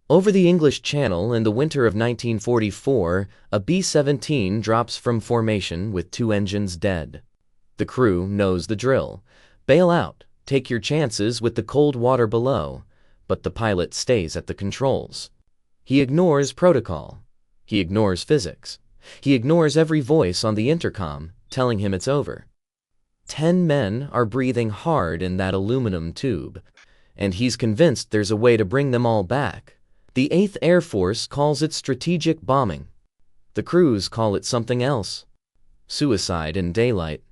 Over the English Channel in the winter of 1944, a B-17 drops from formation with 2 engines dead. The crew knows the drill. Bail out, take your chances with the cold water below, but the pilot stays at the controls. He ignores protocol. He ignores physics. He ignores every voice on the intercom telling him it's over. 10 men are breathing hard in that aluminum tube, and he's convinced there's a way to bring them all back. The 8th Air Force calls it strategic bombing. The crews call it something else. Suicide in daylight.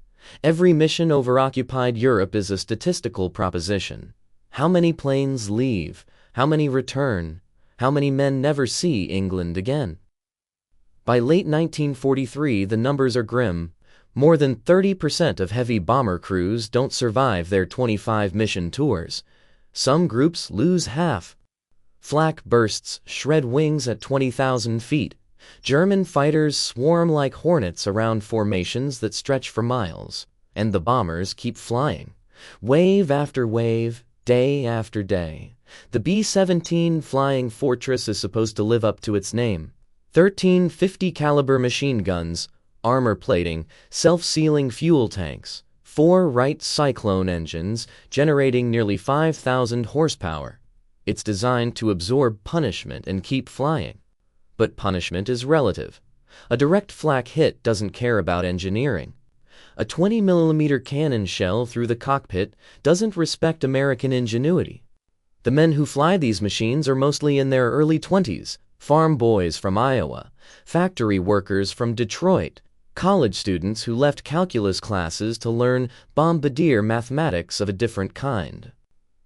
Every mission over occupied Europe is a statistical proposition. How many planes leave? How many return? How many men never see England again? By late 1943, the numbers are grim. More than 30% of heavy bomber crews don't survive their 25 mission tours. Some groups lose half. Flak bursts shred wings at 20,000 feet. German fighters swarm like hornets around formations that stretch for miles. And the bombers keep flying. Wave after wave, day after day. The B-17 Flying Fortress is supposed to live up to its name. 13 50 caliber machine guns, armor plating, self-sealing fuel tanks, 4 Wright Cyclone engines generating nearly 5,000 horsepower. It's designed to absorb punishment and keep flying. But punishment is relative. A direct flak hit doesn't care about engineering. A 20mm cannon shell through the cockpit doesn't respect American ingenuity. The men who fly these machines are mostly in their early 20s, farm boys from Iowa, factory workers from Detroit, college students who left calculus classes to learn bombardier mathematics of a different kind.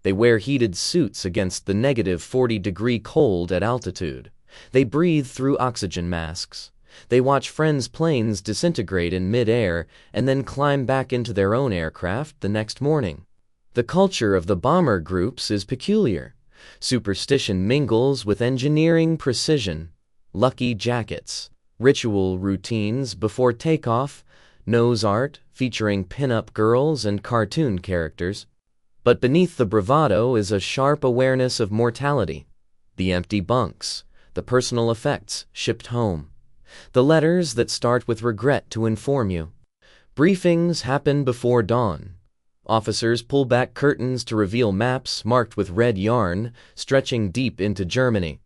They wear heated suits against the negative 40-degree cold at altitude. They breathe through oxygen masks. They watch friends' planes disintegrate in mid-air and then climb back into their own aircraft the next morning. The culture of the bomber groups is peculiar. Superstition mingles with engineering precision. Lucky jackets, ritual routines before takeoff, nose art featuring pin-up girls and cartoon characters. But beneath the bravado is a sharp awareness of mortality. The empty bunks, the personal effects shipped home, the letters that start with regret to inform you. Briefings happen before dawn. Officers pull back curtains to reveal maps marked with red yarn stretching deep into Germany.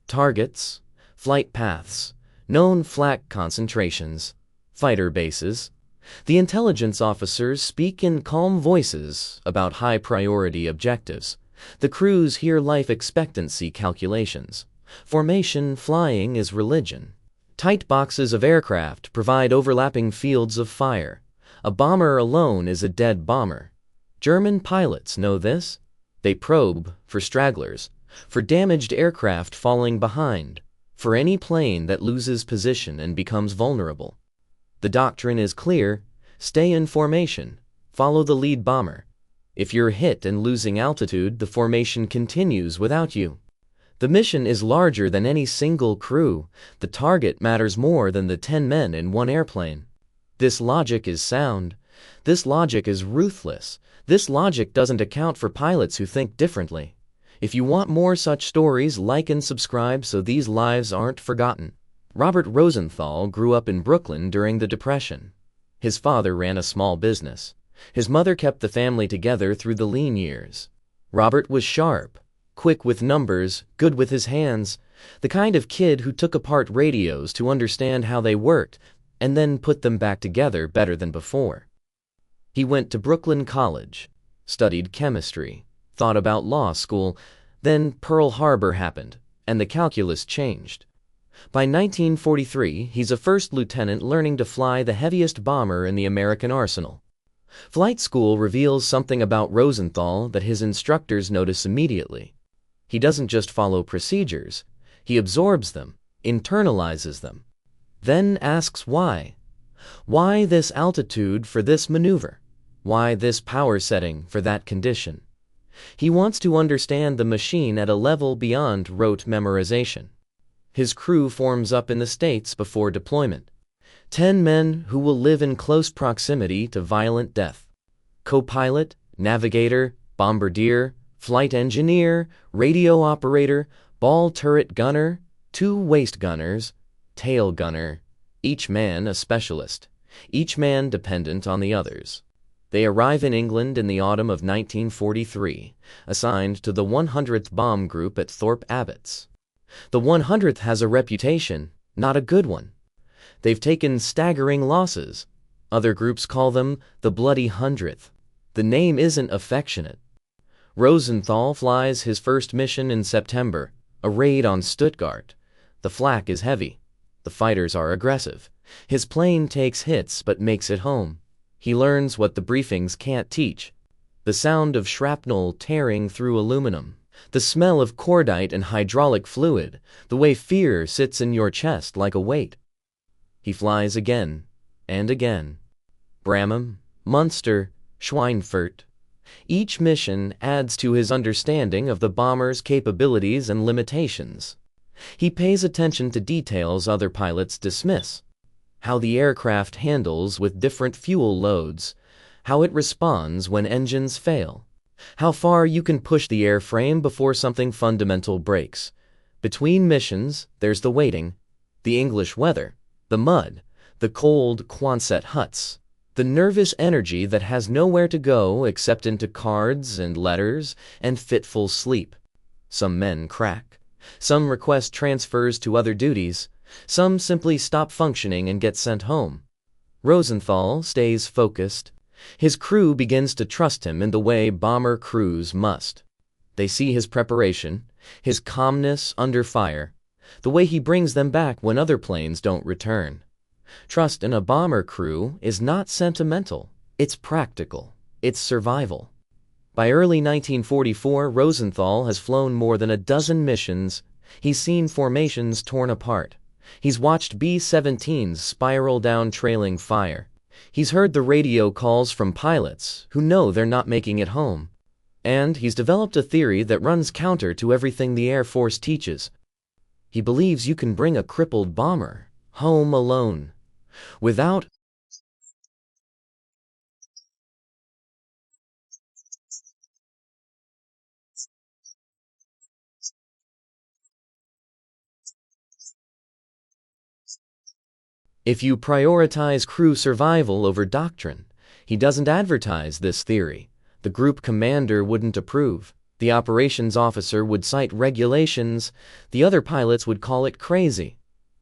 Targets, flight paths, known flak concentrations, fighter bases. The intelligence officers speak in calm voices about high-priority objectives. The crews hear life expectancy calculations. Formation flying is religion. Tight boxes of aircraft provide overlapping fields of fire. A bomber alone is a dead bomber. German pilots know this. They probe for stragglers, for damaged aircraft falling behind, for any plane that loses position and becomes vulnerable. The doctrine is clear: stay in formation, follow the lead bomber. If you're hit and losing altitude, the formation continues without you. The mission is larger than any single crew. The target matters more than the 10 men in one airplane. This logic is sound. This logic is ruthless. This logic doesn't account for pilots who think differently. If you want more such stories, like and subscribe so these lives aren't forgotten. Robert Rosenthal grew up in Brooklyn during the Depression. His father ran a small business. His mother kept the family together through the lean years. Robert was sharp, quick with numbers, good with his hands, the kind of kid who took apart radios to understand how they worked and then put them back together better than before. He went to Brooklyn College, studied chemistry, thought about law school. Then Pearl Harbor happened, and the calculus changed. By 1943, he's a first lieutenant learning to fly the heaviest bomber in the American arsenal. Flight school reveals something about Rosenthal that his instructors notice immediately. He doesn't just follow procedures, he absorbs them, internalizes them, then asks why. Why this altitude for this maneuver? Why this power setting for that condition? He wants to understand the machine at a level beyond rote memorization. His crew forms up in the States before deployment. 10 men who will live in close proximity to violent death. Co-pilot, navigator, bombardier, flight engineer, radio operator, Ball turret gunner, 2 waist gunners, tail gunner, each man a specialist, each man dependent on the others. They arrive in England in the autumn of 1943, assigned to the 100th Bomb Group at Thorpe Abbotts. The 100th has a reputation, not a good one. They've taken staggering losses. Other groups call them the Bloody 100th. The name isn't affectionate. Rosenthal flies his first mission in September, a raid on Stuttgart. The flak is heavy. The fighters are aggressive. His plane takes hits but makes it home. He learns what the briefings can't teach. The sound of shrapnel tearing through aluminum. The smell of cordite and hydraulic fluid. The way fear sits in your chest like a weight. He flies again and again. Bremen, Munster, Schweinfurt. Each mission adds to his understanding of the bomber's capabilities and limitations. He pays attention to details other pilots dismiss. How the aircraft handles with different fuel loads, how it responds when engines fail, how far you can push the airframe before something fundamental breaks. Between missions, there's the waiting, the English weather, the mud, the cold Quonset huts, the nervous energy that has nowhere to go except into cards and letters and fitful sleep. Some men crack. Some request transfers to other duties. Some simply stop functioning and get sent home. Rosenthal stays focused. His crew begins to trust him in the way bomber crews must. They see his preparation, his calmness under fire, the way he brings them back when other planes don't return. Trust in a bomber crew is not sentimental. It's practical. It's survival. By early 1944, Rosenthal has flown more than a dozen missions. He's seen formations torn apart. He's watched B-17s spiral down trailing fire. He's heard the radio calls from pilots who know they're not making it home. And he's developed a theory that runs counter to everything the Air Force teaches. He believes you can bring a crippled bomber home alone, without if you prioritize crew survival over doctrine. He doesn't advertise this theory. The group commander wouldn't approve. The operations officer would cite regulations. The other pilots would call it crazy.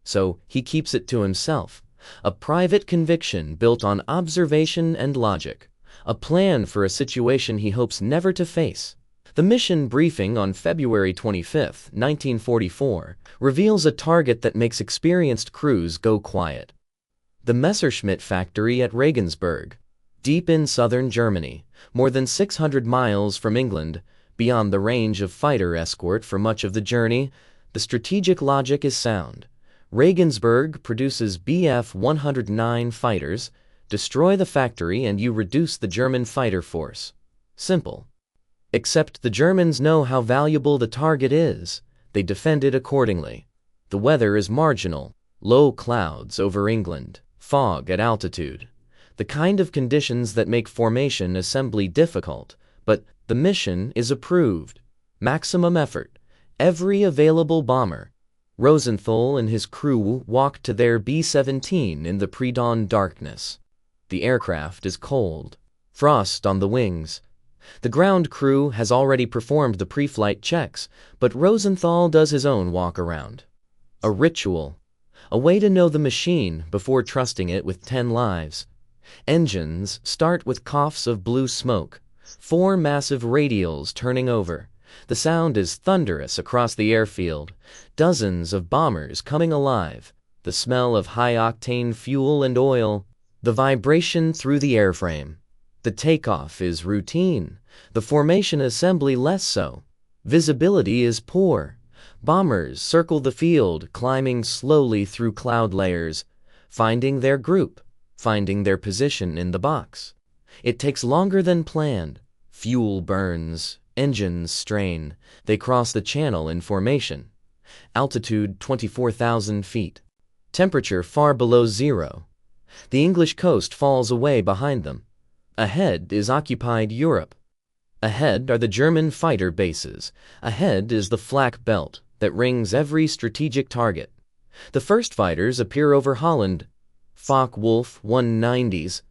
So he keeps it to himself. A private conviction built on observation and logic. A plan for a situation he hopes never to face. The mission briefing on February 25, 1944, reveals a target that makes experienced crews go quiet. The Messerschmitt factory at Regensburg, deep in southern Germany, more than 600 miles from England, beyond the range of fighter escort for much of the journey. The strategic logic is sound. Regensburg produces Bf-109 fighters. Destroy the factory and you reduce the German fighter force. Simple. Except the Germans know how valuable the target is. They defend it accordingly. The weather is marginal. Low clouds over England. Fog at altitude. The kind of conditions that make formation assembly difficult. But the mission is approved. Maximum effort. Every available bomber. Rosenthal and his crew walk to their B-17 in the pre-dawn darkness. The aircraft is cold. Frost on the wings. The ground crew has already performed the pre-flight checks, but Rosenthal does his own walk-around. A ritual. A way to know the machine before trusting it with 10 lives. Engines start with coughs of blue smoke. 4 massive radials turning over. The sound is thunderous across the airfield. Dozens of bombers coming alive. The smell of high-octane fuel and oil. The vibration through the airframe. The takeoff is routine. The formation assembly less so. Visibility is poor. Bombers circle the field, climbing slowly through cloud layers, finding their group, finding their position in the box. It takes longer than planned. Fuel burns, engines strain. They cross the channel in formation. Altitude 24,000 feet. Temperature far below zero. The English coast falls away behind them. Ahead is occupied Europe. Ahead are the German fighter bases. Ahead is the flak belt, that rings every strategic target. The first fighters appear over Holland, Focke-Wulf 190s.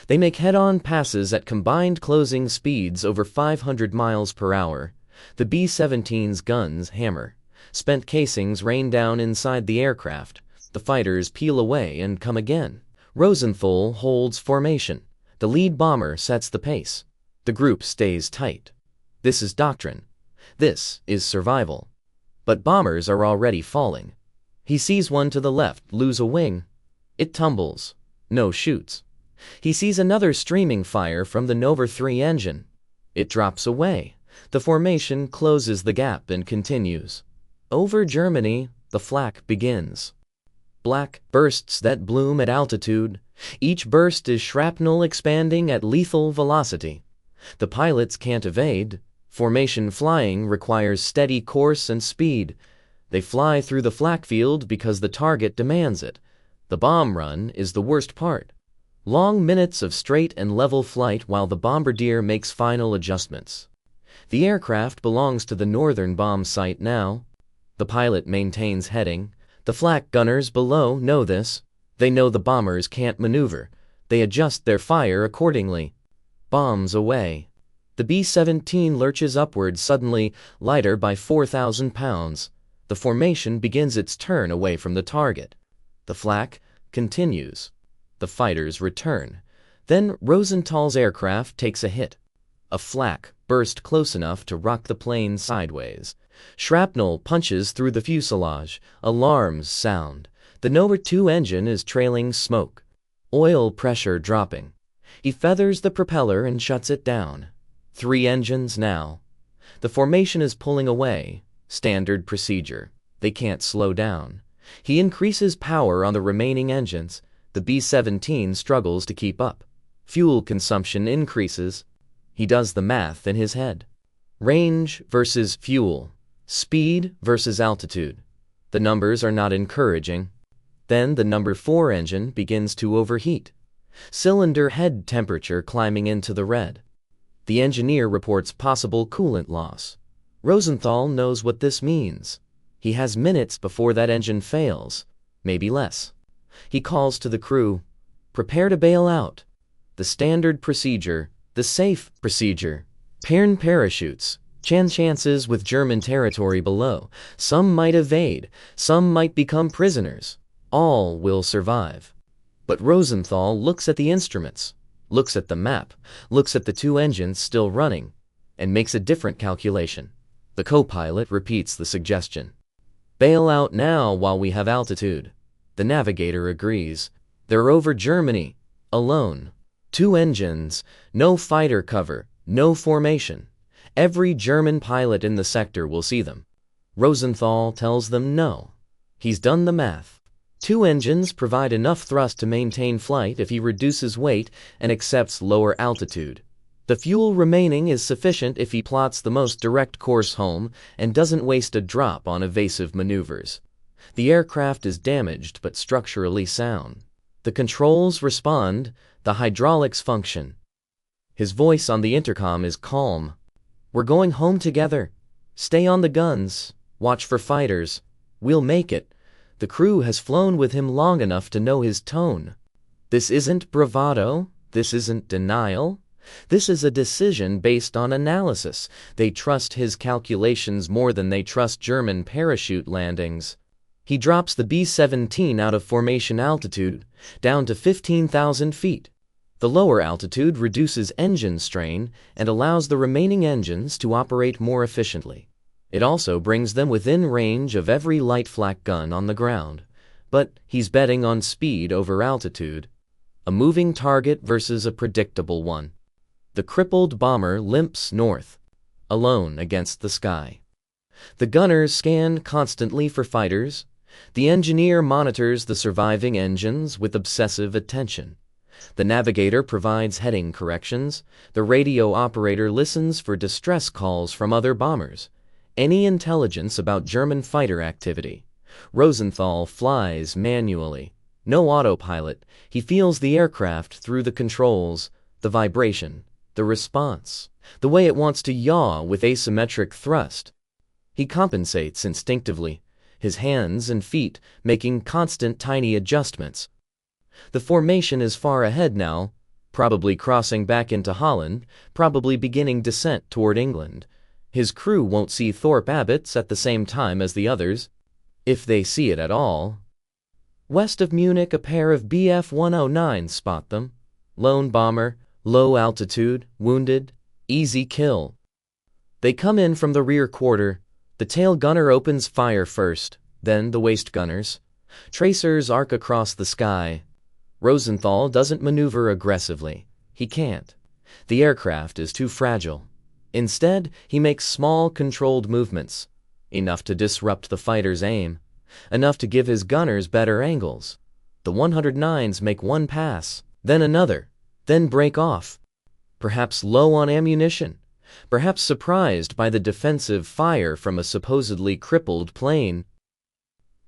They make head-on passes at combined closing speeds over 500 miles per hour. The B-17's guns hammer. Spent casings rain down inside the aircraft. The fighters peel away and come again. Rosenthal holds formation. The lead bomber sets the pace. The group stays tight. This is doctrine. This is survival. But bombers are already falling. He sees one to the left lose a wing. It tumbles. No shoots. He sees another streaming fire from the WW3 engine. It drops away. The formation closes the gap and continues. Over Germany, the flak begins. Black bursts that bloom at altitude. Each burst is shrapnel expanding at lethal velocity. The pilots can't evade. Formation flying requires steady course and speed. They fly through the flak field because the target demands it. The bomb run is the worst part. Long minutes of straight and level flight while the bombardier makes final adjustments. The aircraft belongs to the northern bomb site now. The pilot maintains heading. The flak gunners below know this. They know the bombers can't maneuver. They adjust their fire accordingly. Bombs away. The B-17 lurches upward suddenly, lighter by 4,000 pounds. The formation begins its turn away from the target. The flak continues. The fighters return. Then Rosenthal's aircraft takes a hit. A flak burst close enough to rock the plane sideways. Shrapnel punches through the fuselage. Alarms sound. The WW2 engine is trailing smoke. Oil pressure dropping. He feathers the propeller and shuts it down. 3 engines now. The formation is pulling away. Standard procedure. They can't slow down. He increases power on the remaining engines. The B-17 struggles to keep up. Fuel consumption increases. He does the math in his head. Range versus fuel. Speed versus altitude. The numbers are not encouraging. Then the number 4 engine begins to overheat. Cylinder head temperature climbing into the red. The engineer reports possible coolant loss. Rosenthal knows what this means. He has minutes before that engine fails, maybe less. He calls to the crew, prepare to bail out. The standard procedure, the safe procedure. Parachutes, chances with German territory below. Some might evade, some might become prisoners. All will survive. But Rosenthal looks at the instruments, looks at the map, looks at the 2 engines still running, and makes a different calculation. The co-pilot repeats the suggestion. Bail out now while we have altitude. The navigator agrees. They're over Germany, alone. 2 engines, no fighter cover, no formation. Every German pilot in the sector will see them. Rosenthal tells them no. He's done the math. 2 engines provide enough thrust to maintain flight if he reduces weight and accepts lower altitude. The fuel remaining is sufficient if he plots the most direct course home and doesn't waste a drop on evasive maneuvers. The aircraft is damaged but structurally sound. The controls respond, the hydraulics function. His voice on the intercom is calm. We're going home together. Stay on the guns. Watch for fighters. We'll make it. The crew has flown with him long enough to know his tone. This isn't bravado. This isn't denial. This is a decision based on analysis. They trust his calculations more than they trust German parachute landings. He drops the B-17 out of formation altitude, down to 15,000 feet. The lower altitude reduces engine strain and allows the remaining engines to operate more efficiently. It also brings them within range of every light flak gun on the ground. But he's betting on speed over altitude. A moving target versus a predictable one. The crippled bomber limps north, alone against the sky. The gunners scan constantly for fighters. The engineer monitors the surviving engines with obsessive attention. The navigator provides heading corrections. The radio operator listens for distress calls from other bombers. Any intelligence about German fighter activity. Rosenthal flies manually. No autopilot. He feels the aircraft through the controls, the vibration, the response, the way it wants to yaw with asymmetric thrust. He compensates instinctively, his hands and feet making constant tiny adjustments. The formation is far ahead now, probably crossing back into Holland, probably beginning descent toward England. His crew won't see Thorpe Abbotts at the same time as the others, if they see it at all. West of Munich, a pair of Bf-109s spot them. Lone bomber, low altitude, wounded, easy kill. They come in from the rear quarter. The tail gunner opens fire first, then the waist gunners. Tracers arc across the sky. Rosenthal doesn't maneuver aggressively. He can't. The aircraft is too fragile. Instead, he makes small, controlled movements, enough to disrupt the fighter's aim, enough to give his gunners better angles. The 109s make one pass, then another, then break off. Perhaps low on ammunition, perhaps surprised by the defensive fire from a supposedly crippled plane.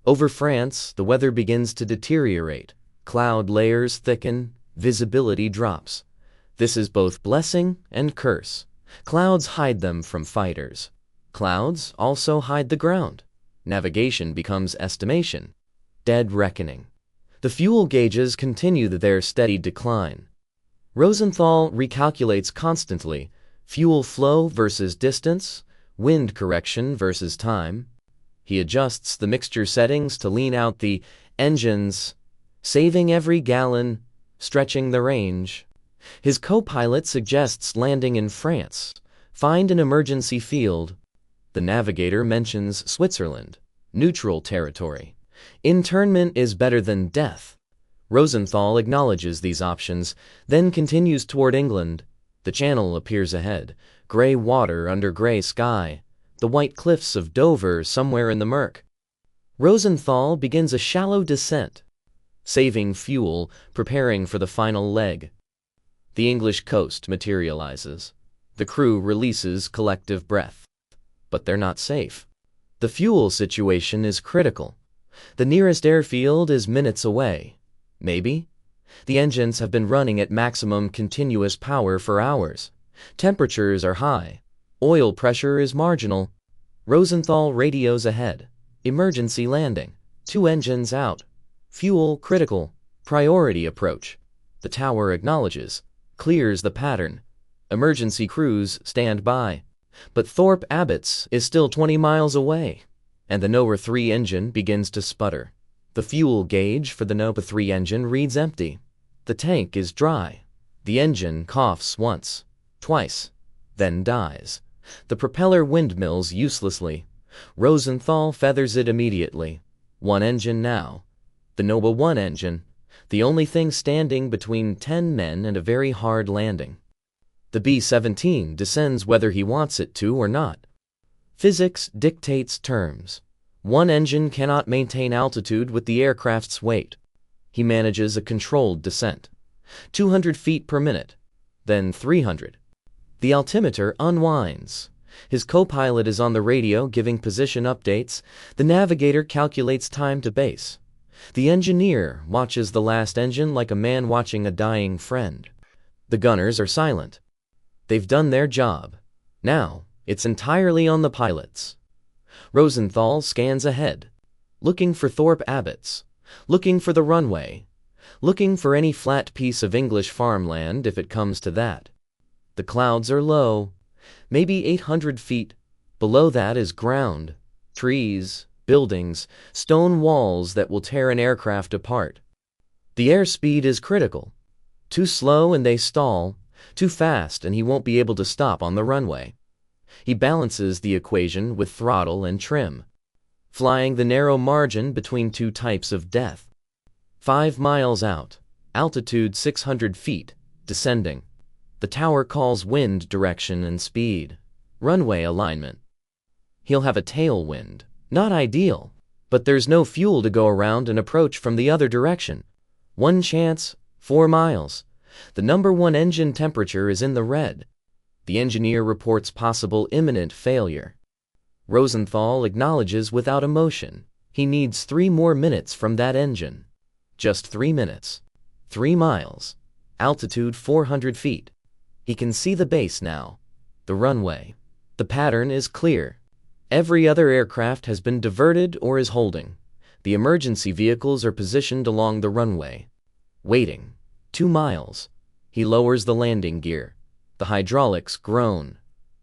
Over France, the weather begins to deteriorate. Cloud layers thicken, visibility drops. This is both blessing and curse. Clouds hide them from fighters. Clouds also hide the ground. Navigation becomes estimation. Dead reckoning. The fuel gauges continue their steady decline. Rosenthal recalculates constantly: fuel flow versus distance, wind correction versus time. He adjusts the mixture settings to lean out the engines, saving every gallon, stretching the range. His co-pilot suggests landing in France. Find an emergency field. The navigator mentions Switzerland, neutral territory. Internment is better than death. Rosenthal acknowledges these options, then continues toward England. The channel appears ahead, gray water under gray sky, the white cliffs of Dover somewhere in the murk. Rosenthal begins a shallow descent, saving fuel, preparing for the final leg. The English coast materializes. The crew releases collective breath. But they're not safe. The fuel situation is critical. The nearest airfield is minutes away. Maybe. The engines have been running at maximum continuous power for hours. Temperatures are high. Oil pressure is marginal. Rosenthal radios ahead. Emergency landing. 2 engines out. Fuel critical. Priority approach. The tower acknowledges. Clears the pattern. Emergency crews stand by. But Thorpe Abbotts is still 20 miles away, and the Nova 3 engine begins to sputter. The fuel gauge for the Nova 3 engine reads empty. The tank is dry. The engine coughs once, twice, then dies. The propeller windmills uselessly. Rosenthal feathers it immediately. 1 engine now. The WW1 engine, the only thing standing between 10 men and a very hard landing. The B-17 descends whether he wants it to or not. Physics dictates terms. 1 engine cannot maintain altitude with the aircraft's weight. He manages a controlled descent. 200 feet per minute, then 300. The altimeter unwinds. His co-pilot is on the radio giving position updates. The navigator calculates time to base. The engineer watches the last engine like a man watching a dying friend. The gunners are silent. They've done their job. Now, it's entirely on the pilots. Rosenthal scans ahead, looking for Thorpe Abbotts, looking for the runway, looking for any flat piece of English farmland if it comes to that. The clouds are low, maybe 800 feet. Below that is ground, trees, buildings, stone walls that will tear an aircraft apart. The airspeed is critical. Too slow and they stall. Too fast and he won't be able to stop on the runway. He balances the equation with throttle and trim, flying the narrow margin between 2 types of death. 5 miles out, altitude 600 feet, descending. The tower calls wind direction and speed, runway alignment. He'll have a tailwind, not ideal, but there's no fuel to go around and approach from the other direction. 1 chance, 4 miles. The number 1 engine temperature is in the red. The engineer reports possible imminent failure. Rosenthal acknowledges without emotion. He needs 3 more minutes from that engine. Just 3 minutes. 3 miles. Altitude 400 feet. He can see the base now. The runway. The pattern is clear. Every other aircraft has been diverted or is holding. The emergency vehicles are positioned along the runway. Waiting. 2 miles. He lowers the landing gear. The hydraulics groan.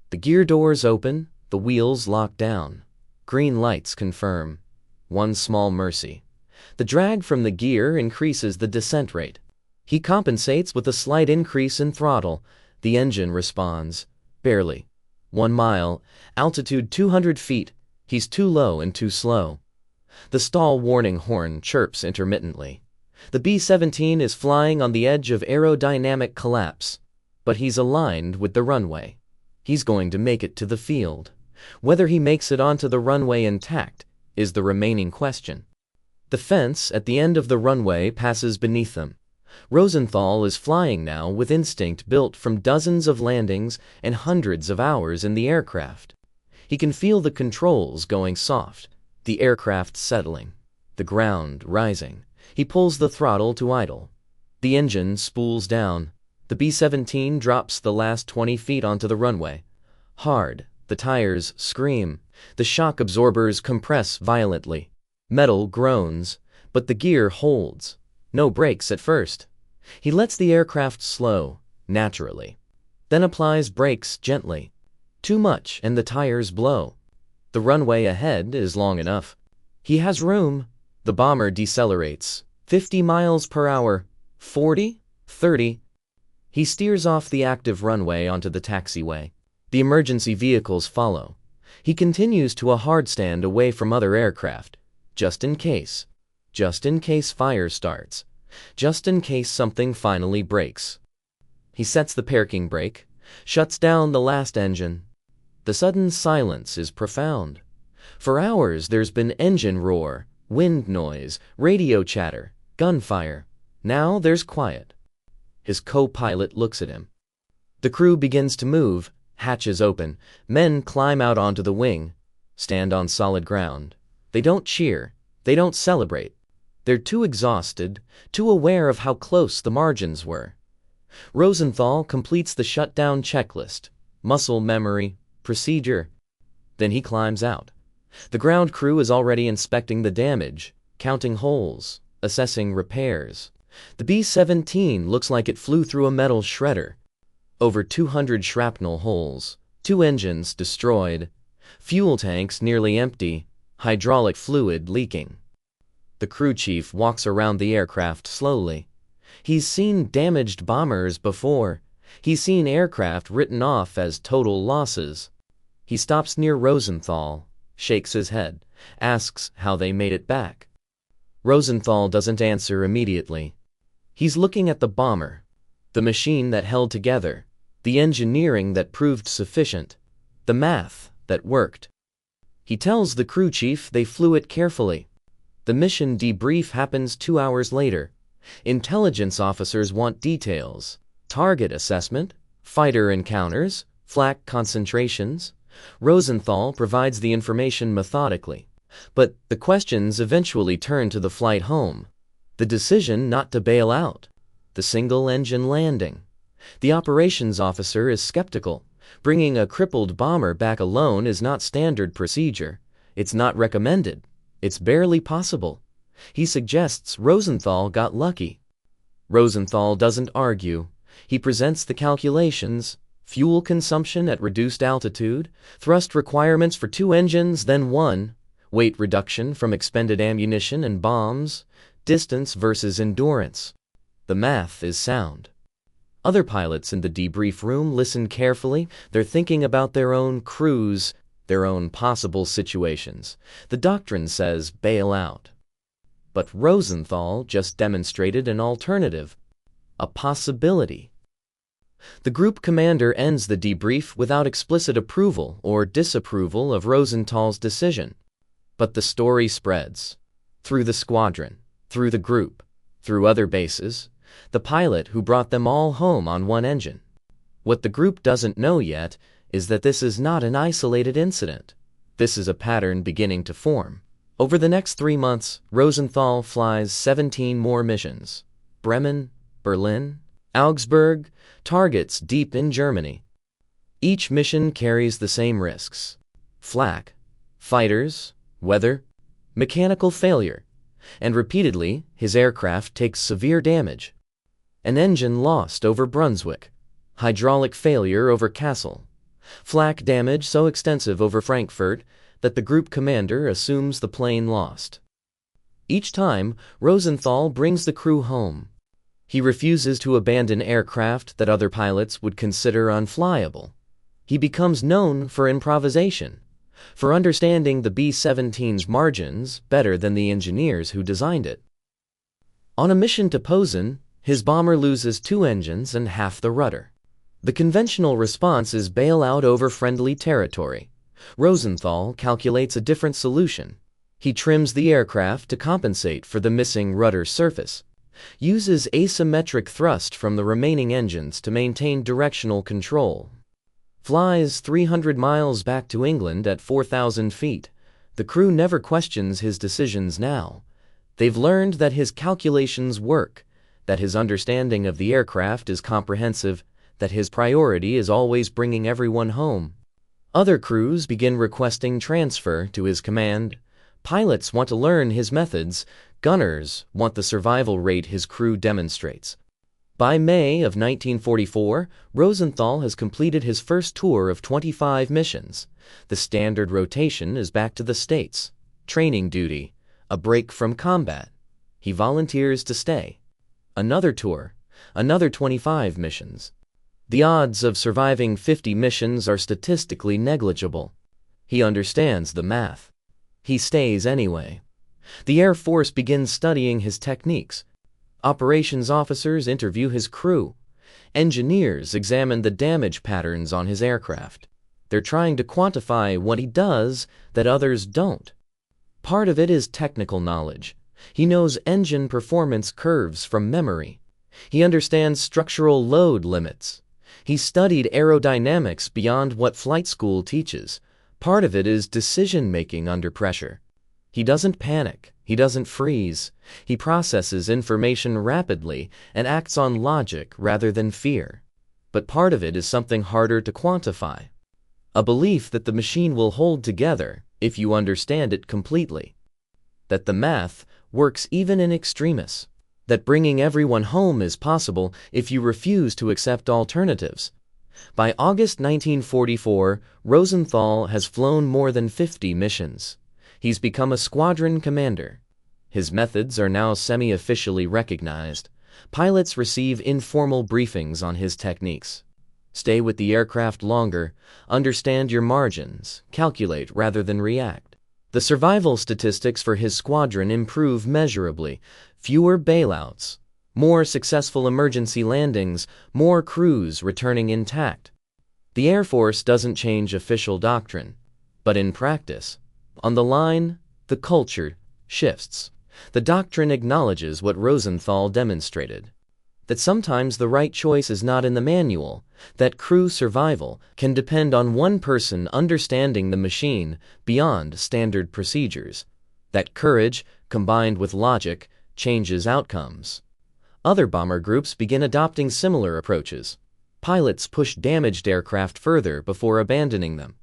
The gear doors open, the wheels lock down. Green lights confirm. One small mercy. The drag from the gear increases the descent rate. He compensates with a slight increase in throttle. The engine responds. Barely. 1 mile, altitude 200 feet. He's too low and too slow. The stall warning horn chirps intermittently. The B-17 is flying on the edge of aerodynamic collapse, but he's aligned with the runway. He's going to make it to the field. Whether he makes it onto the runway intact is the remaining question. The fence at the end of the runway passes beneath them. Rosenthal is flying now with instinct built from dozens of landings and hundreds of hours in the aircraft. He can feel the controls going soft, the aircraft settling, the ground rising. He pulls the throttle to idle. The engine spools down. The B-17 drops the last 20 feet onto the runway. Hard, the tires scream. The shock absorbers compress violently. Metal groans, but the gear holds. No brakes at first. He lets the aircraft slow, naturally. Then applies brakes gently. Too much and the tires blow. The runway ahead is long enough. He has room. The bomber decelerates. 50 miles per hour. 40? 30. He steers off the active runway onto the taxiway. The emergency vehicles follow. He continues to a hard stand away from other aircraft. Just in case. Just in case fire starts. Just in case something finally breaks. He sets the parking brake, shuts down the last engine. The sudden silence is profound. For hours there's been engine roar, wind noise, radio chatter, gunfire. Now there's quiet. His co-pilot looks at him. The crew begins to move, hatches open, men climb out onto the wing, stand on solid ground. They don't cheer, they don't celebrate. They're too exhausted, too aware of how close the margins were. Rosenthal completes the shutdown checklist, muscle memory, procedure. Then he climbs out. The ground crew is already inspecting the damage, counting holes, assessing repairs. The B-17 looks like it flew through a metal shredder. Over 200 shrapnel holes, 2 engines destroyed, fuel tanks nearly empty, hydraulic fluid leaking. The crew chief walks around the aircraft slowly. He's seen damaged bombers before. He's seen aircraft written off as total losses. He stops near Rosenthal, shakes his head, asks how they made it back. Rosenthal doesn't answer immediately. He's looking at the bomber, the machine that held together, the engineering that proved sufficient, the math that worked. He tells the crew chief they flew it carefully. The mission debrief happens 2 hours later. Intelligence officers want details. Target assessment, fighter encounters, flak concentrations. Rosenthal provides the information methodically. But the questions eventually turn to the flight home. The decision not to bail out. The single-engine landing. The operations officer is skeptical. Bringing a crippled bomber back alone is not standard procedure. It's not recommended. It's barely possible. He suggests Rosenthal got lucky. Rosenthal doesn't argue. He presents the calculations. Fuel consumption at reduced altitude, thrust requirements for 2 engines, then 1, weight reduction from expended ammunition and bombs, distance versus endurance. The math is sound. Other pilots in the debrief room listen carefully. They're thinking about their own crews, their own possible situations. The doctrine says bail out. But Rosenthal just demonstrated an alternative, a possibility. The group commander ends the debrief without explicit approval or disapproval of Rosenthal's decision. But the story spreads. Through the squadron, through the group, through other bases, the pilot who brought them all home on 1 engine. What the group doesn't know yet is that this is not an isolated incident. This is a pattern beginning to form. Over the next 3 months, Rosenthal flies 17 more missions. Bremen, Berlin, Augsburg, targets deep in Germany. Each mission carries the same risks. Flak, fighters, weather, mechanical failure, and repeatedly his aircraft takes severe damage. An engine lost over Brunswick, hydraulic failure over Kassel, flak damage so extensive over Frankfurt that the group commander assumes the plane lost. Each time, Rosenthal brings the crew home. He refuses to abandon aircraft that other pilots would consider unflyable. He becomes known for improvisation, for understanding the B-17's margins better than the engineers who designed it. On a mission to Posen, his bomber loses 2 engines and half the rudder. The conventional response is bail out over friendly territory. Rosenthal calculates a different solution. He trims the aircraft to compensate for the missing rudder surface, uses asymmetric thrust from the remaining engines to maintain directional control, flies 300 miles back to England at 4,000 feet. The crew never questions his decisions now. They've learned that his calculations work, that his understanding of the aircraft is comprehensive, that his priority is always bringing everyone home. Other crews begin requesting transfer to his command. Pilots want to learn his methods. Gunners want the survival rate his crew demonstrates. By May of 1944, Rosenthal has completed his first tour of 25 missions. The standard rotation is back to the States. Training duty, a break from combat. He volunteers to stay. Another tour, another 25 missions. The odds of surviving 50 missions are statistically negligible. He understands the math. He stays anyway. The Air Force begins studying his techniques. Operations officers interview his crew. Engineers examine the damage patterns on his aircraft. They're trying to quantify what he does that others don't. Part of it is technical knowledge. He knows engine performance curves from memory. He understands structural load limits. He studied aerodynamics beyond what flight school teaches. Part of it is decision-making under pressure. He doesn't panic. He doesn't freeze. He processes information rapidly and acts on logic rather than fear. But part of it is something harder to quantify. A belief that the machine will hold together if you understand it completely. That the math works even in extremis. That bringing everyone home is possible if you refuse to accept alternatives. By August 1944, Rosenthal has flown more than 50 missions. He's become a squadron commander. His methods are now semi-officially recognized. Pilots receive informal briefings on his techniques. Stay with the aircraft longer, understand your margins, calculate rather than react. The survival statistics for his squadron improve measurably. Fewer bailouts, more successful emergency landings, more crews returning intact. The Air Force doesn't change official doctrine, but in practice, on the line, the culture shifts. The doctrine acknowledges what Rosenthal demonstrated, that sometimes the right choice is not in the manual, that crew survival can depend on one person understanding the machine beyond standard procedures, that courage, combined with logic, changes outcomes. Other bomber groups begin adopting similar approaches. Pilots push damaged aircraft further before abandoning them.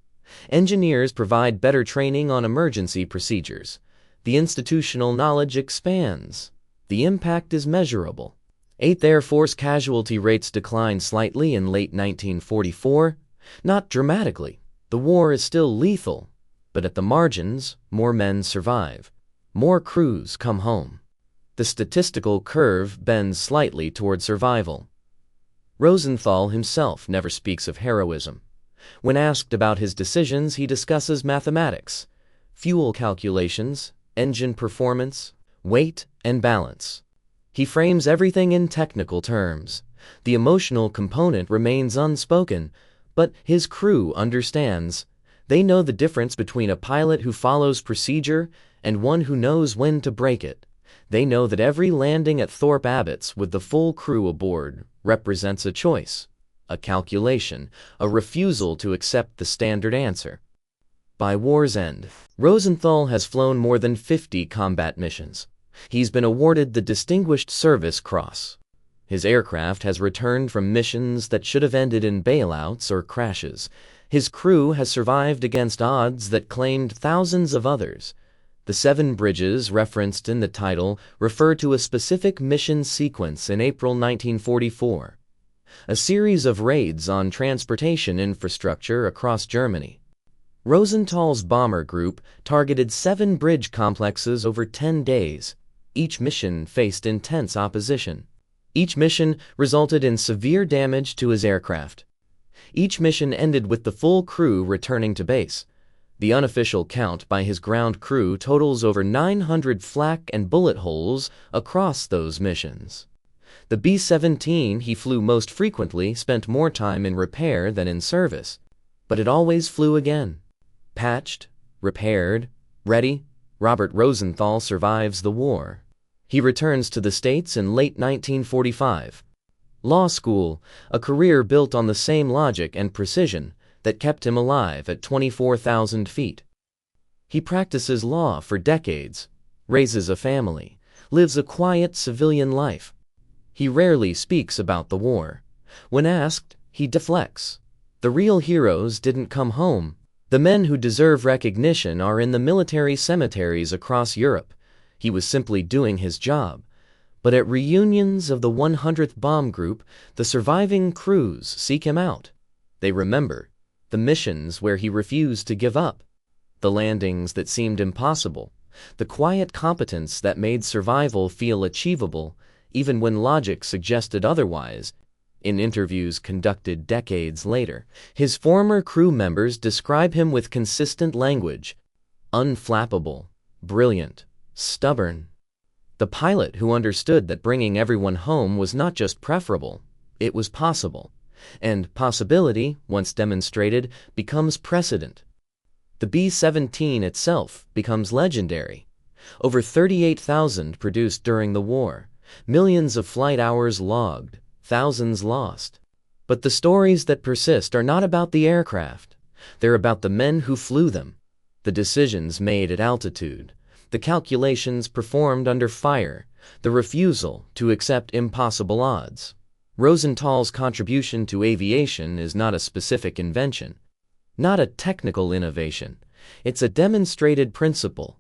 Engineers provide better training on emergency procedures. The institutional knowledge expands. The impact is measurable. 8th Air Force casualty rates decline slightly in late 1944. Not dramatically. The war is still lethal, but at the margins, more men survive. More crews come home. The statistical curve bends slightly toward survival. Rosenthal himself never speaks of heroism. When asked about his decisions, he discusses mathematics, fuel calculations, engine performance, weight, and balance. He frames everything in technical terms. The emotional component remains unspoken, but his crew understands. They know the difference between a pilot who follows procedure and one who knows when to break it. They know that every landing at Thorpe Abbotts with the full crew aboard represents a choice, a calculation, a refusal to accept the standard answer. By war's end, Rosenthal has flown more than 50 combat missions. He's been awarded the Distinguished Service Cross. His aircraft has returned from missions that should have ended in bailouts or crashes. His crew has survived against odds that claimed thousands of others. The 7 bridges referenced in the title refer to a specific mission sequence in April 1944, a series of raids on transportation infrastructure across Germany. Rosenthal's bomber group targeted 7 bridge complexes over 10 days. Each mission faced intense opposition. Each mission resulted in severe damage to his aircraft. Each mission ended with the full crew returning to base. The unofficial count by his ground crew totals over 900 flak and bullet holes across those missions. The B-17 he flew most frequently spent more time in repair than in service, but it always flew again. Patched, repaired, ready, Robert Rosenthal survives the war. He returns to the States in late 1945. Law school, a career built on the same logic and precision that kept him alive at 24,000 feet. He practices law for decades, raises a family, lives a quiet civilian life. He rarely speaks about the war. When asked, he deflects. The real heroes didn't come home. The men who deserve recognition are in the military cemeteries across Europe. He was simply doing his job. But at reunions of the 100th Bomb Group, the surviving crews seek him out. They remember the missions where he refused to give up, the landings that seemed impossible, the quiet competence that made survival feel achievable even when logic suggested otherwise. In interviews conducted decades later, his former crew members describe him with consistent language: unflappable, brilliant, stubborn. The pilot who understood that bringing everyone home was not just preferable, it was possible. And possibility, once demonstrated, becomes precedent. The B-17 itself becomes legendary. Over 38,000 produced during the war, millions of flight hours logged, thousands lost. But the stories that persist are not about the aircraft. They're about the men who flew them, the decisions made at altitude, the calculations performed under fire, the refusal to accept impossible odds. Rosenthal's contribution to aviation is not a specific invention, not a technical innovation. It's a demonstrated principle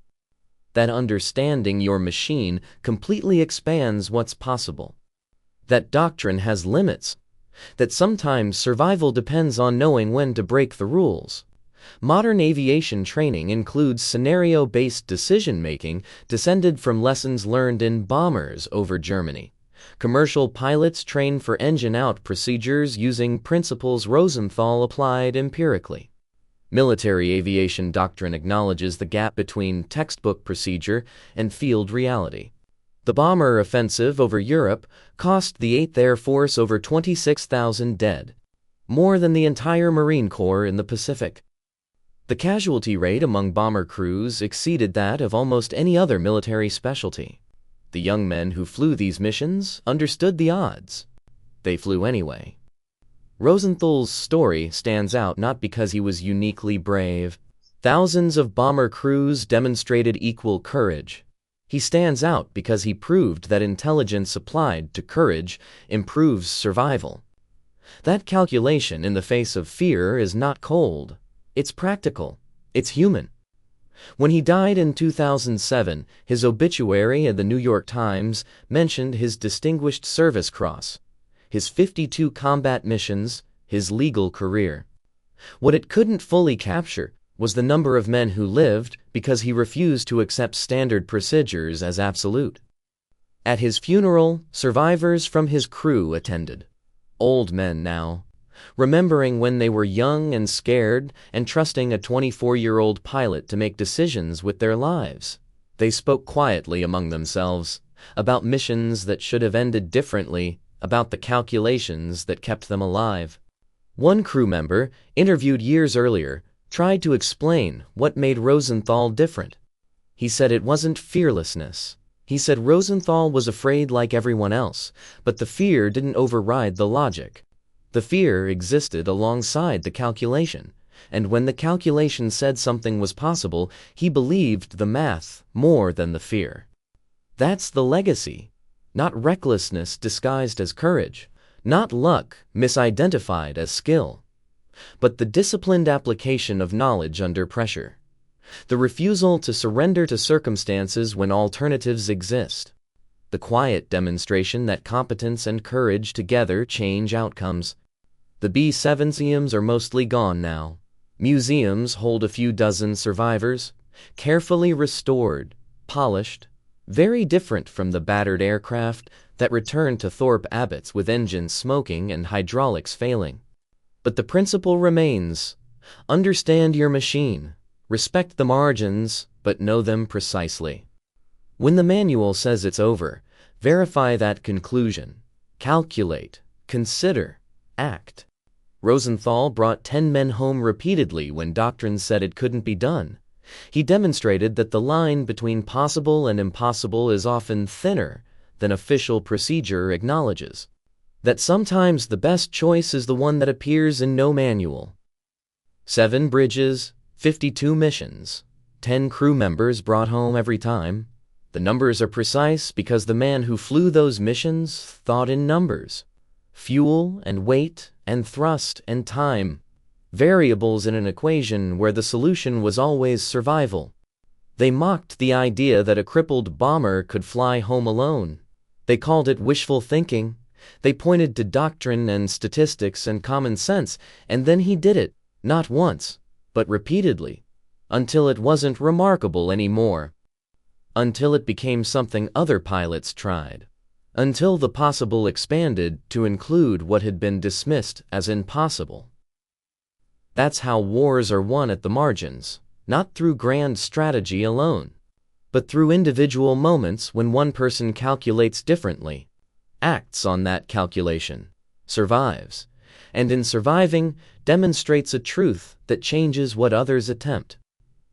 that understanding your machine completely expands what's possible, that doctrine has limits, that sometimes survival depends on knowing when to break the rules. Modern aviation training includes scenario-based decision-making descended from lessons learned in bombers over Germany. Commercial pilots train for engine-out procedures using principles Rosenthal applied empirically. Military aviation doctrine acknowledges the gap between textbook procedure and field reality. The bomber offensive over Europe cost the 8th Air Force over 26,000 dead, more than the entire Marine Corps in the Pacific. The casualty rate among bomber crews exceeded that of almost any other military specialty. The young men who flew these missions understood the odds. They flew anyway. Rosenthal's story stands out not because he was uniquely brave. Thousands of bomber crews demonstrated equal courage. He stands out because he proved that intelligence applied to courage improves survival. That calculation in the face of fear is not cold. It's practical. It's human. When he died in 2007, his obituary in the New York Times mentioned his Distinguished Service Cross, his 52 combat missions, his legal career. What it couldn't fully capture was the number of men who lived because he refused to accept standard procedures as absolute. At his funeral, survivors from his crew attended. Old men now, remembering when they were young and scared and trusting a 24-year-old pilot to make decisions with their lives. They spoke quietly among themselves about missions that should have ended differently, about the calculations that kept them alive. One crew member, interviewed years earlier, tried to explain what made Rosenthal different. He said it wasn't fearlessness. He said Rosenthal was afraid like everyone else, but the fear didn't override the logic. The fear existed alongside the calculation, and when the calculation said something was possible, he believed the math more than the fear. That's the legacy. Not recklessness disguised as courage, not luck misidentified as skill. but the disciplined application of knowledge under pressure. The refusal to surrender to circumstances when alternatives exist. The quiet demonstration that competence and courage together change outcomes. The B-7 museums are mostly gone now. Museums hold a few dozen survivors, carefully restored, polished, very different from the battered aircraft that returned to Thorpe Abbotts with engines smoking and hydraulics failing. But the principle remains: understand your machine, respect the margins, but know them precisely. When the manual says it's over, verify that conclusion. Calculate, consider, act. Rosenthal brought 10 men home repeatedly when doctrine said it couldn't be done. He demonstrated that the line between possible and impossible is often thinner than official procedure acknowledges. That sometimes the best choice is the one that appears in no manual. 7 bridges, 52 missions, 10 crew members brought home every time. The numbers are precise because the man who flew those missions thought in numbers. Fuel and weight and thrust and time. Variables in an equation where the solution was always survival. They mocked the idea that a crippled bomber could fly home alone. They called it wishful thinking. They pointed to doctrine and statistics and common sense, and then he did it, not once, but repeatedly, until it wasn't remarkable anymore. Until it became something other pilots tried. Until the possible expanded to include what had been dismissed as impossible. That's how wars are won at the margins, not through grand strategy alone, but through individual moments when one person calculates differently, acts on that calculation, survives, and in surviving demonstrates a truth that changes what others attempt.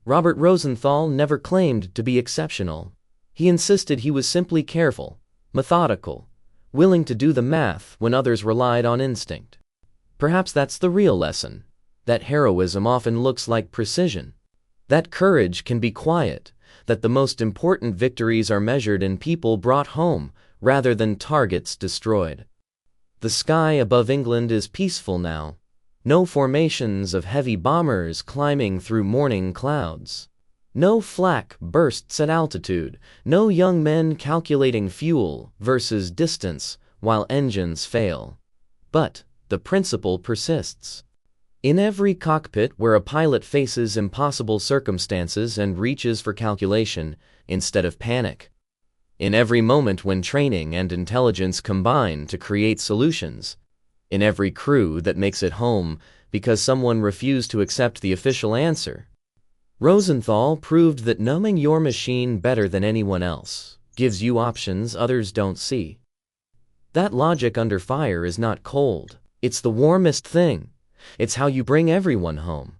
Robert Rosenthal never claimed to be exceptional. He insisted he was simply careful, methodical, willing to do the math when others relied on instinct. Perhaps that's the real lesson, that heroism often looks like precision, that courage can be quiet, that the most important victories are measured in people brought home rather than targets destroyed. The sky above England is peaceful now. No formations of heavy bombers climbing through morning clouds. No flak bursts at altitude. No young men calculating fuel versus distance while engines fail. But the principle persists. In every cockpit where a pilot faces impossible circumstances and reaches for calculation instead of panic. In every moment when training and intelligence combine to create solutions. In every crew that makes it home because someone refused to accept the official answer. Rosenthal proved that knowing your machine better than anyone else gives you options others don't see. That logic under fire is not cold. It's the warmest thing. It's how you bring everyone home.